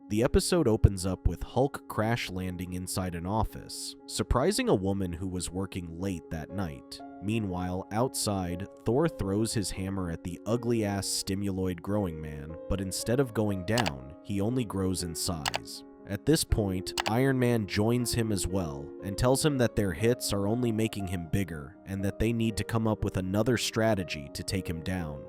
The episode opens up with Hulk crash landing inside an office, surprising a woman who was working late that night. Meanwhile, outside, Thor throws his hammer at the ugly-ass stimuloid growing man, but instead of going down, he only grows in size. At this point, Iron Man joins him as well, and tells him that their hits are only making him bigger, and that they need to come up with another strategy to take him down.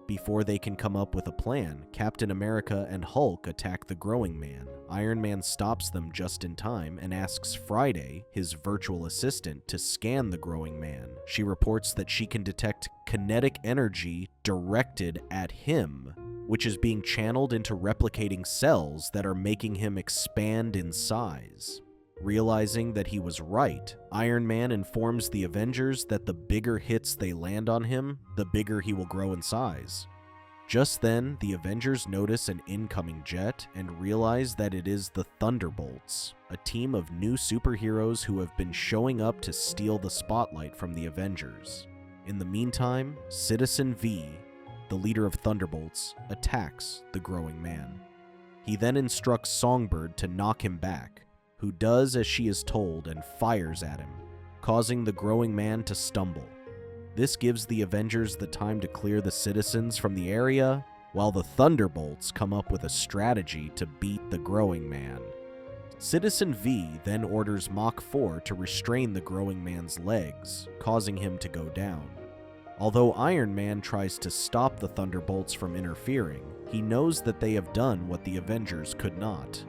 Before they can come up with a plan, Captain America and Hulk attack the growing man. Iron Man stops them just in time and asks Friday, his virtual assistant, to scan the growing man. She reports that she can detect kinetic energy directed at him, which is being channeled into replicating cells that are making him expand in size. Realizing that he was right, Iron Man informs the Avengers that the bigger hits they land on him, the bigger he will grow in size. Just then, the Avengers notice an incoming jet and realize that it is the Thunderbolts, a team of new superheroes who have been showing up to steal the spotlight from the Avengers. In the meantime, Citizen V, the leader of Thunderbolts, attacks the growing man. He then instructs Songbird to knock him back, who does as she is told and fires at him, causing the growing man to stumble. This gives the Avengers the time to clear the citizens from the area, while the Thunderbolts come up with a strategy to beat the growing man. Citizen V then orders Mach 4 to restrain the growing man's legs, causing him to go down. Although Iron Man tries to stop the Thunderbolts from interfering, he knows that they have done what the Avengers could not.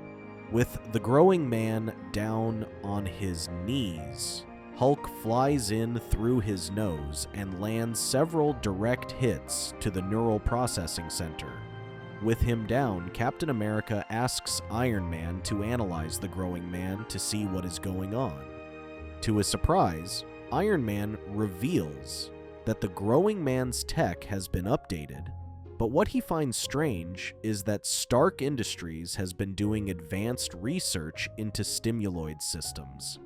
With the growing man down on his knees, Hulk flies in through his nose and lands several direct hits to the neural processing center. With him down, Captain America asks Iron Man to analyze the growing man to see what is going on. To his surprise, Iron Man reveals that the growing man's tech has been updated, but what he finds strange is that Stark Industries has been doing advanced research into stimuloid systems.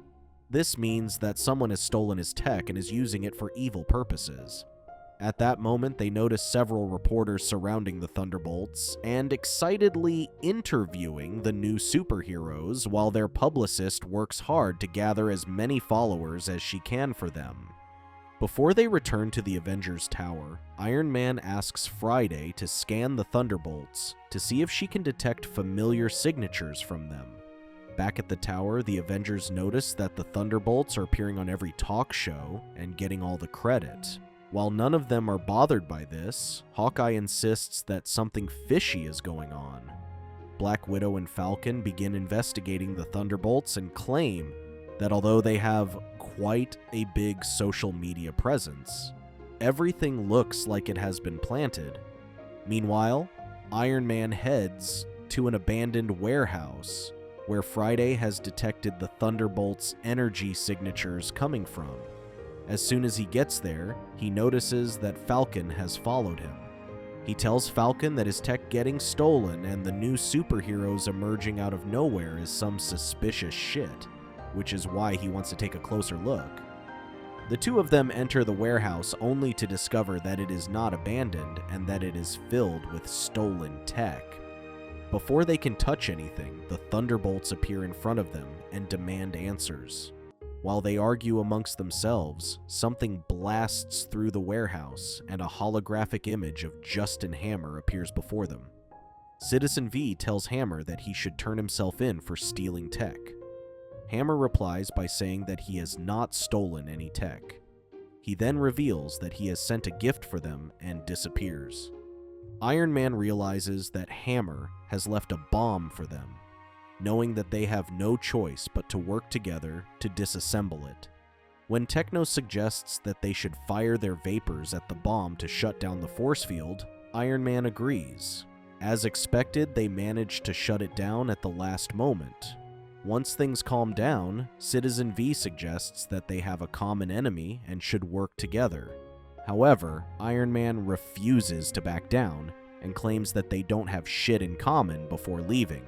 This means that someone has stolen his tech and is using it for evil purposes. At that moment, they notice several reporters surrounding the Thunderbolts and excitedly interviewing the new superheroes while their publicist works hard to gather as many followers as she can for them. Before they return to the Avengers Tower, Iron Man asks Friday to scan the Thunderbolts to see if she can detect familiar signatures from them. Back at the tower, the Avengers notice that the Thunderbolts are appearing on every talk show and getting all the credit. While none of them are bothered by this, Hawkeye insists that something fishy is going on. Black Widow and Falcon begin investigating the Thunderbolts and claim that although they have quite a big social media presence, everything looks like it has been planted. Meanwhile, Iron Man heads to an abandoned warehouse where Friday has detected the Thunderbolts' energy signatures coming from. As soon as he gets there, he notices that Falcon has followed him. He tells Falcon that his tech getting stolen and the new superheroes emerging out of nowhere is some suspicious shit, which is why he wants to take a closer look. The two of them enter the warehouse only to discover that it is not abandoned and that it is filled with stolen tech. Before they can touch anything, the Thunderbolts appear in front of them and demand answers. While they argue amongst themselves, something blasts through the warehouse and a holographic image of Justin Hammer appears before them. Citizen V tells Hammer that he should turn himself in for stealing tech. Hammer replies by saying that he has not stolen any tech. He then reveals that he has sent a gift for them and disappears. Iron Man realizes that Hammer has left a bomb for them, knowing that they have no choice but to work together to disassemble it. When Techno suggests that they should fire their vapors at the bomb to shut down the force field, Iron Man agrees. As expected, they manage to shut it down at the last moment. Once things calm down, Citizen V suggests that they have a common enemy and should work together. However, Iron Man refuses to back down and claims that they don't have shit in common before leaving.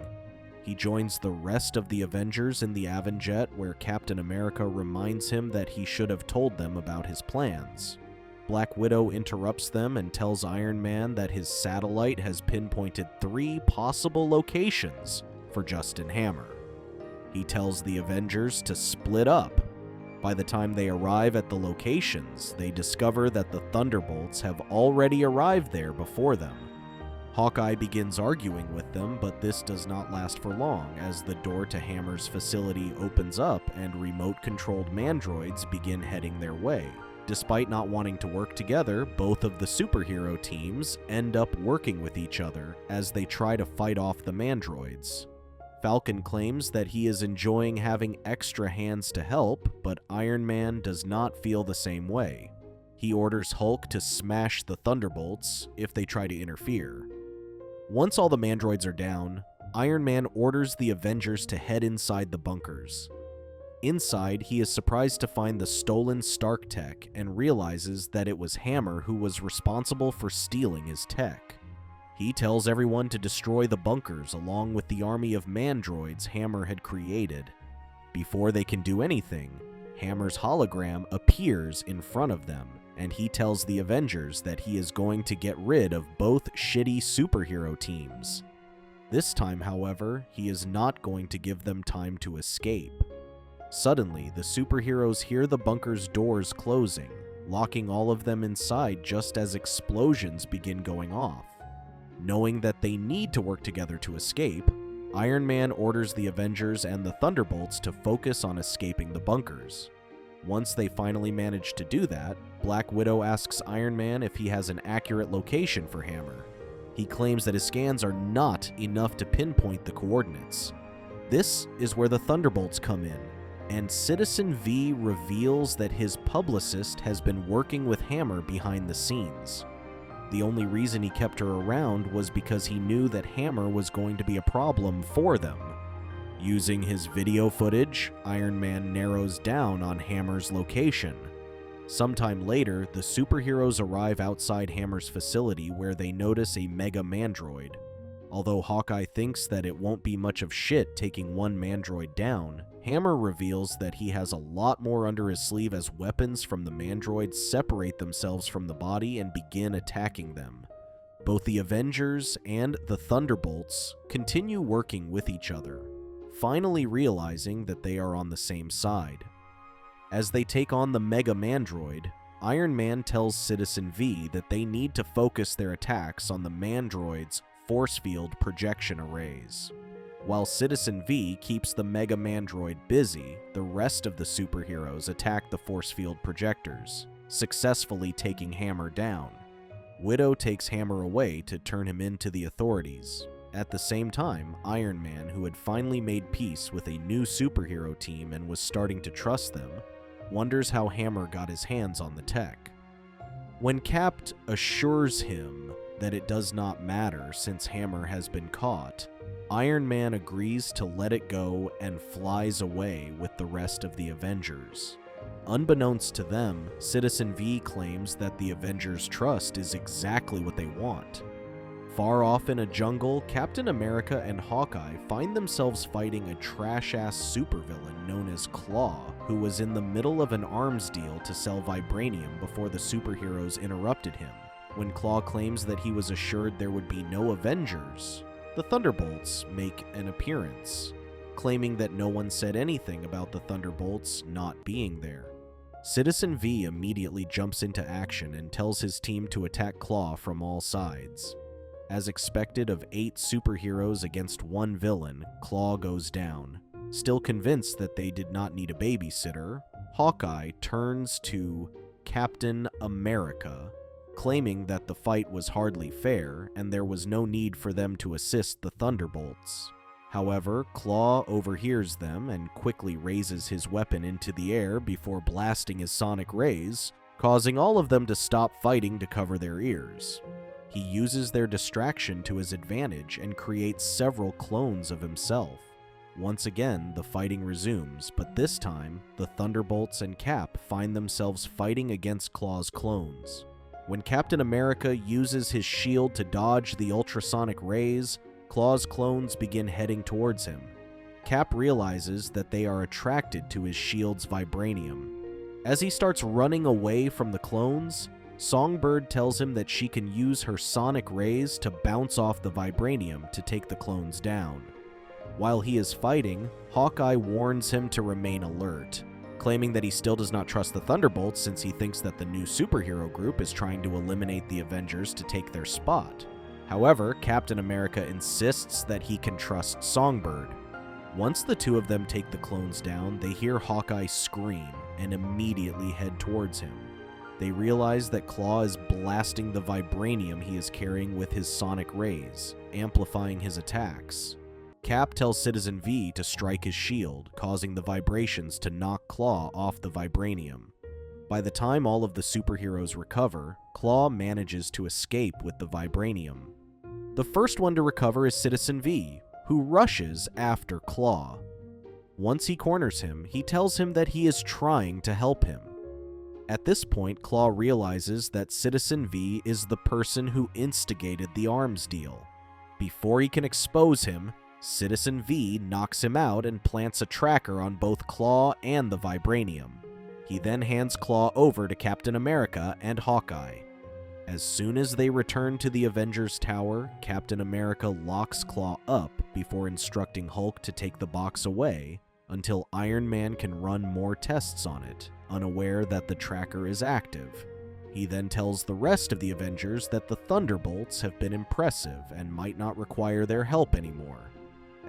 He joins the rest of the Avengers in the Avenjet, where Captain America reminds him that he should have told them about his plans. Black Widow interrupts them and tells Iron Man that his satellite has pinpointed 3 possible locations for Justin Hammer. He tells the Avengers to split up. By the time they arrive at the locations, they discover that the Thunderbolts have already arrived there before them. Hawkeye begins arguing with them, but this does not last for long as the door to Hammer's facility opens up and remote-controlled mandroids begin heading their way. Despite not wanting to work together, both of the superhero teams end up working with each other as they try to fight off the mandroids. Falcon claims that he is enjoying having extra hands to help, but Iron Man does not feel the same way. He orders Hulk to smash the Thunderbolts if they try to interfere. Once all the mandroids are down, Iron Man orders the Avengers to head inside the bunkers. Inside, he is surprised to find the stolen Stark tech and realizes that it was Hammer who was responsible for stealing his tech. He tells everyone to destroy the bunkers along with the army of mandroids Hammer had created. Before they can do anything, Hammer's hologram appears in front of them, and he tells the Avengers that he is going to get rid of both shitty superhero teams. This time, however, he is not going to give them time to escape. Suddenly, the superheroes hear the bunker's doors closing, locking all of them inside just as explosions begin going off. Knowing that they need to work together to escape, Iron Man orders the Avengers and the Thunderbolts to focus on escaping the bunkers. Once they finally manage to do that, Black Widow asks Iron Man if he has an accurate location for Hammer. He claims that his scans are not enough to pinpoint the coordinates. This is where the Thunderbolts come in, and Citizen V reveals that his publicist has been working with Hammer behind the scenes. The only reason he kept her around was because he knew that Hammer was going to be a problem for them. Using his video footage, Iron Man narrows down on Hammer's location. Sometime later, the superheroes arrive outside Hammer's facility where they notice a mega mandroid. Although Hawkeye thinks that it won't be much of shit taking one mandroid down, Hammer reveals that he has a lot more under his sleeve as weapons from the mandroids separate themselves from the body and begin attacking them. Both the Avengers and the Thunderbolts continue working with each other, finally realizing that they are on the same side. As they take on the Mega Mandroid, Iron Man tells Citizen V that they need to focus their attacks on the Mandroid's force field projection arrays. While Citizen V keeps the Mega Mandroid busy, the rest of the superheroes attack the force field projectors, successfully taking Hammer down. Widow takes Hammer away to turn him in to the authorities. At the same time, Iron Man, who had finally made peace with a new superhero team and was starting to trust them, wonders how Hammer got his hands on the tech. When Cap assures him that it does not matter since Hammer has been caught, Iron Man agrees to let it go and flies away with the rest of the Avengers. Unbeknownst to them, Citizen V claims that the Avengers' trust is exactly what they want. Far off in a jungle, Captain America and Hawkeye find themselves fighting a trash-ass supervillain known as Claw, who was in the middle of an arms deal to sell vibranium before the superheroes interrupted him. When Claw claims that he was assured there would be no Avengers, the Thunderbolts make an appearance, claiming that no one said anything about the Thunderbolts not being there. Citizen V immediately jumps into action and tells his team to attack Claw from all sides. As expected of 8 superheroes against 1 villain, Claw goes down. Still convinced that they did not need a babysitter, Hawkeye turns to Captain America, claiming that the fight was hardly fair and there was no need for them to assist the Thunderbolts. However, Claw overhears them and quickly raises his weapon into the air before blasting his sonic rays, causing all of them to stop fighting to cover their ears. He uses their distraction to his advantage and creates several clones of himself. Once again, the fighting resumes, but this time, the Thunderbolts and Cap find themselves fighting against Claw's clones. When Captain America uses his shield to dodge the ultrasonic rays, Claw's clones begin heading towards him. Cap realizes that they are attracted to his shield's vibranium. As he starts running away from the clones, Songbird tells him that she can use her sonic rays to bounce off the vibranium to take the clones down. While he is fighting, Hawkeye warns him to remain alert, claiming that he still does not trust the Thunderbolts since he thinks that the new superhero group is trying to eliminate the Avengers to take their spot. However, Captain America insists that he can trust Songbird. Once the two of them take the clones down, they hear Hawkeye scream and immediately head towards him. They realize that Claw is blasting the vibranium he is carrying with his sonic rays, amplifying his attacks. Cap tells Citizen V to strike his shield, causing the vibrations to knock Claw off the vibranium. By the time all of the superheroes recover, Claw manages to escape with the vibranium. The first one to recover is Citizen V, who rushes after Claw. Once he corners him, he tells him that he is trying to help him. At this point, Claw realizes that Citizen V is the person who instigated the arms deal. Before he can expose him, Citizen V knocks him out and plants a tracker on both Claw and the vibranium. He then hands Claw over to Captain America and Hawkeye. As soon as they return to the Avengers Tower, Captain America locks Claw up before instructing Hulk to take the box away until Iron Man can run more tests on it, unaware that the tracker is active. He then tells the rest of the Avengers that the Thunderbolts have been impressive and might not require their help anymore.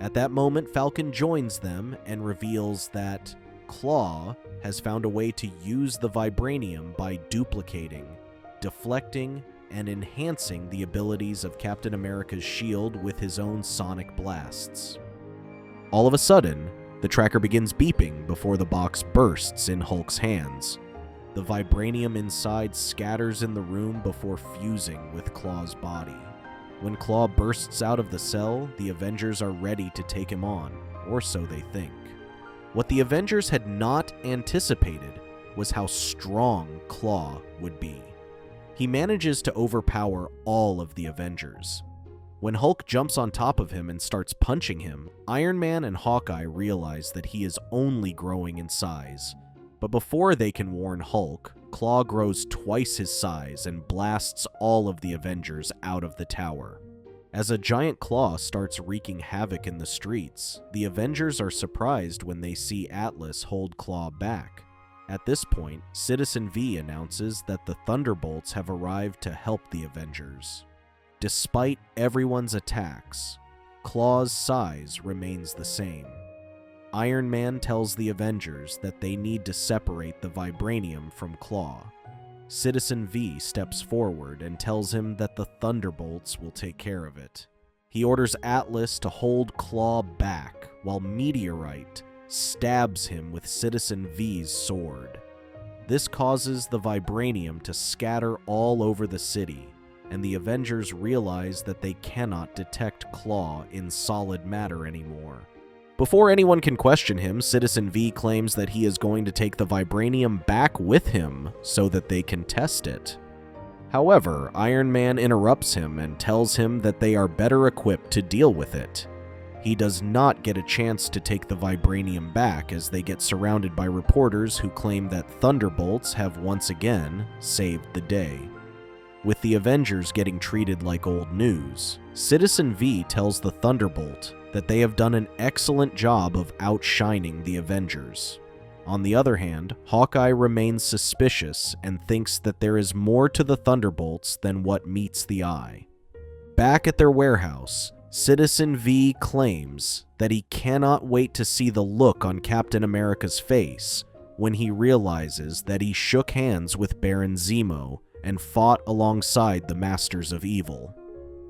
At that moment, Falcon joins them and reveals that Claw has found a way to use the vibranium by duplicating, deflecting, and enhancing the abilities of Captain America's shield with his own sonic blasts. All of a sudden, the tracker begins beeping before the box bursts in Hulk's hands. The vibranium inside scatters in the room before fusing with Claw's body. When Claw bursts out of the cell, the Avengers are ready to take him on, or so they think. What the Avengers had not anticipated was how strong Claw would be. He manages to overpower all of the Avengers. When Hulk jumps on top of him and starts punching him, Iron Man and Hawkeye realize that he is only growing in size. But before they can warn Hulk, Claw grows twice his size and blasts all of the Avengers out of the tower. As a giant claw starts wreaking havoc in the streets, the Avengers are surprised when they see Atlas hold Claw back. At this point, Citizen V announces that the Thunderbolts have arrived to help the Avengers. Despite everyone's attacks, Claw's size remains the same. Iron Man tells the Avengers that they need to separate the vibranium from Claw. Citizen V steps forward and tells him that the Thunderbolts will take care of it. He orders Atlas to hold Claw back while Meteorite stabs him with Citizen V's sword. This causes the vibranium to scatter all over the city, and the Avengers realize that they cannot detect Claw in solid matter anymore. Before anyone can question him, Citizen V claims that he is going to take the vibranium back with him so that they can test it. However, Iron Man interrupts him and tells him that they are better equipped to deal with it. He does not get a chance to take the vibranium back as they get surrounded by reporters who claim that Thunderbolts have once again saved the day. With the Avengers getting treated like old news, Citizen V tells the Thunderbolt that they have done an excellent job of outshining the Avengers. On the other hand, Hawkeye remains suspicious and thinks that there is more to the Thunderbolts than what meets the eye. Back at their warehouse, Citizen V claims that he cannot wait to see the look on Captain America's face when he realizes that he shook hands with Baron Zemo and fought alongside the Masters of Evil.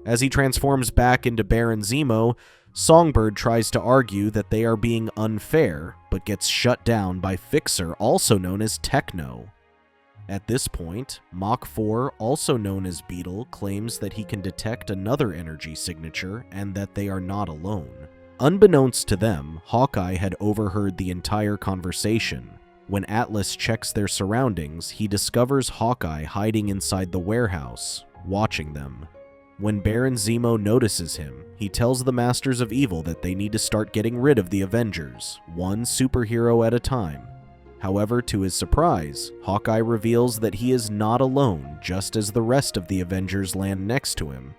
As he transforms back into Baron Zemo, Songbird tries to argue that they are being unfair, but gets shut down by Fixer, also known as Techno. At this point, Mach 4, also known as Beetle, claims that he can detect another energy signature and that they are not alone. Unbeknownst to them, Hawkeye had overheard the entire conversation. When Atlas checks their surroundings, he discovers Hawkeye hiding inside the warehouse, watching them. When Baron Zemo notices him, he tells the Masters of Evil that they need to start getting rid of the Avengers, one superhero at a time. However, to his surprise, Hawkeye reveals that he is not alone just as the rest of the Avengers land next to him.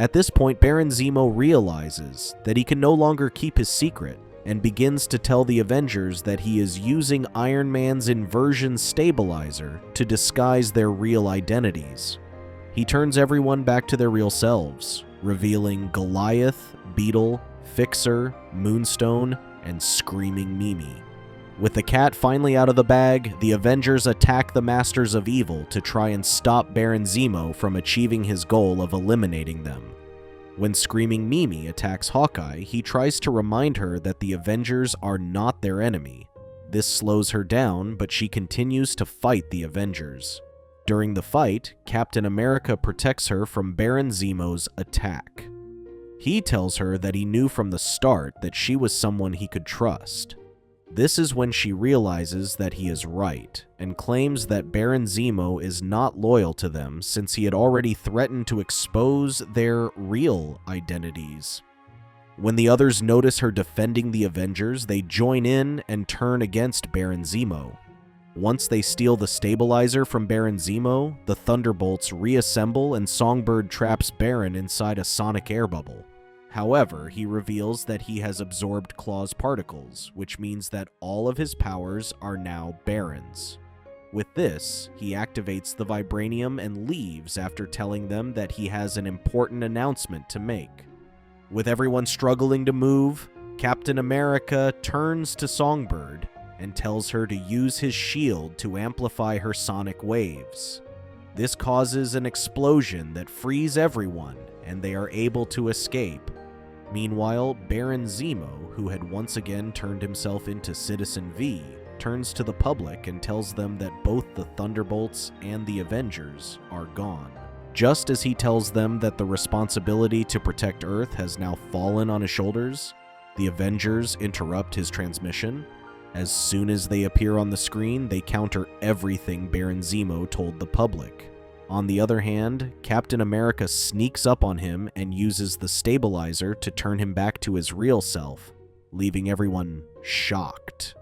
At this point, Baron Zemo realizes that he can no longer keep his secret and begins to tell the Avengers that he is using Iron Man's inversion stabilizer to disguise their real identities. He turns everyone back to their real selves, revealing Goliath, Beetle, Fixer, Moonstone, and Screaming Mimi. With the cat finally out of the bag, the Avengers attack the Masters of Evil to try and stop Baron Zemo from achieving his goal of eliminating them. When Screaming Mimi attacks Hawkeye, he tries to remind her that the Avengers are not their enemy. This slows her down, but she continues to fight the Avengers. During the fight, Captain America protects her from Baron Zemo's attack. He tells her that he knew from the start that she was someone he could trust. This is when she realizes that he is right, and claims that Baron Zemo is not loyal to them since he had already threatened to expose their real identities. When the others notice her defending the Avengers, they join in and turn against Baron Zemo. Once they steal the stabilizer from Baron Zemo, the thunderbolts reassemble and Songbird traps Baron inside a sonic air bubble. However, he reveals that he has absorbed Claw's particles, which means that all of his powers are now Baron's. With this, he activates the vibranium and leaves after telling them that he has an important announcement to make. With everyone struggling to move, Captain America turns to Songbird and tells her to use his shield to amplify her sonic waves. This causes an explosion that frees everyone, and they are able to escape. Meanwhile, Baron Zemo, who had once again turned himself into Citizen V, turns to the public and tells them that both the Thunderbolts and the Avengers are gone. Just as he tells them that the responsibility to protect Earth has now fallen on his shoulders, the Avengers interrupt his transmission. As soon as they appear on the screen, they counter everything Baron Zemo told the public. On the other hand, Captain America sneaks up on him and uses the stabilizer to turn him back to his real self, leaving everyone shocked.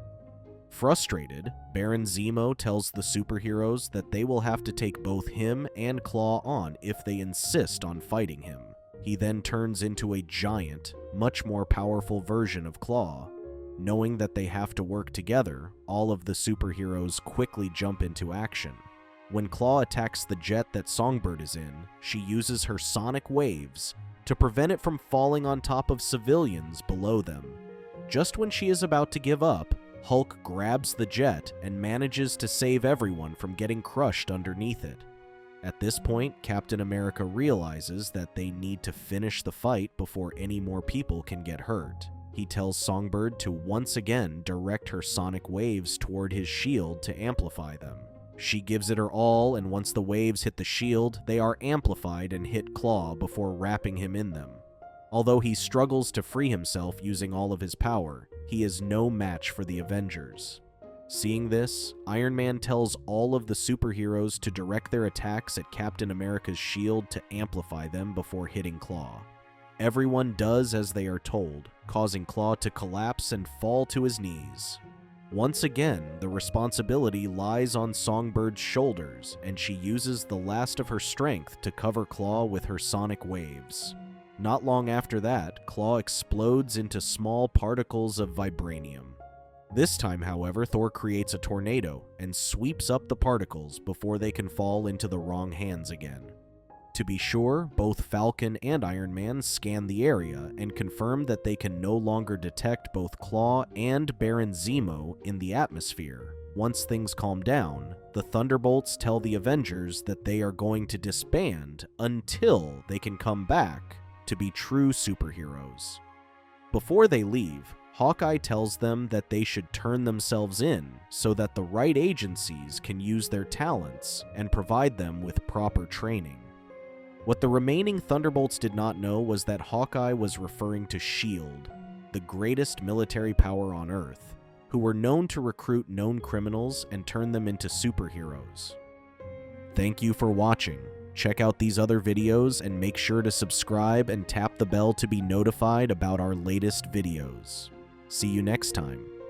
Frustrated, Baron Zemo tells the superheroes that they will have to take both him and Claw on if they insist on fighting him. He then turns into a giant, much more powerful version of Claw. Knowing that they have to work together, all of the superheroes quickly jump into action. When Claw attacks the jet that Songbird is in, she uses her sonic waves to prevent it from falling on top of civilians below them. Just when she is about to give up, Hulk grabs the jet and manages to save everyone from getting crushed underneath it. At this point, Captain America realizes that they need to finish the fight before any more people can get hurt. He tells Songbird to once again direct her sonic waves toward his shield to amplify them. She gives it her all, and once the waves hit the shield, they are amplified and hit Claw before wrapping him in them. Although he struggles to free himself using all of his power, he is no match for the Avengers. Seeing this, Iron Man tells all of the superheroes to direct their attacks at Captain America's shield to amplify them before hitting Claw. Everyone does as they are told, causing Claw to collapse and fall to his knees. Once again, the responsibility lies on Songbird's shoulders, and she uses the last of her strength to cover Claw with her sonic waves. Not long after that, Claw explodes into small particles of vibranium. This time, however, Thor creates a tornado and sweeps up the particles before they can fall into the wrong hands again. To be sure, both Falcon and Iron Man scan the area and confirm that they can no longer detect both Claw and Baron Zemo in the atmosphere. Once things calm down, the Thunderbolts tell the Avengers that they are going to disband until they can come back to be true superheroes. Before they leave, Hawkeye tells them that they should turn themselves in so that the right agencies can use their talents and provide them with proper training. What the remaining Thunderbolts did not know was that Hawkeye was referring to S.H.I.E.L.D., the greatest military power on Earth, who were known to recruit known criminals and turn them into superheroes. Thank you for watching. Check out these other videos and make sure to subscribe and tap the bell to be notified about our latest videos. See you next time.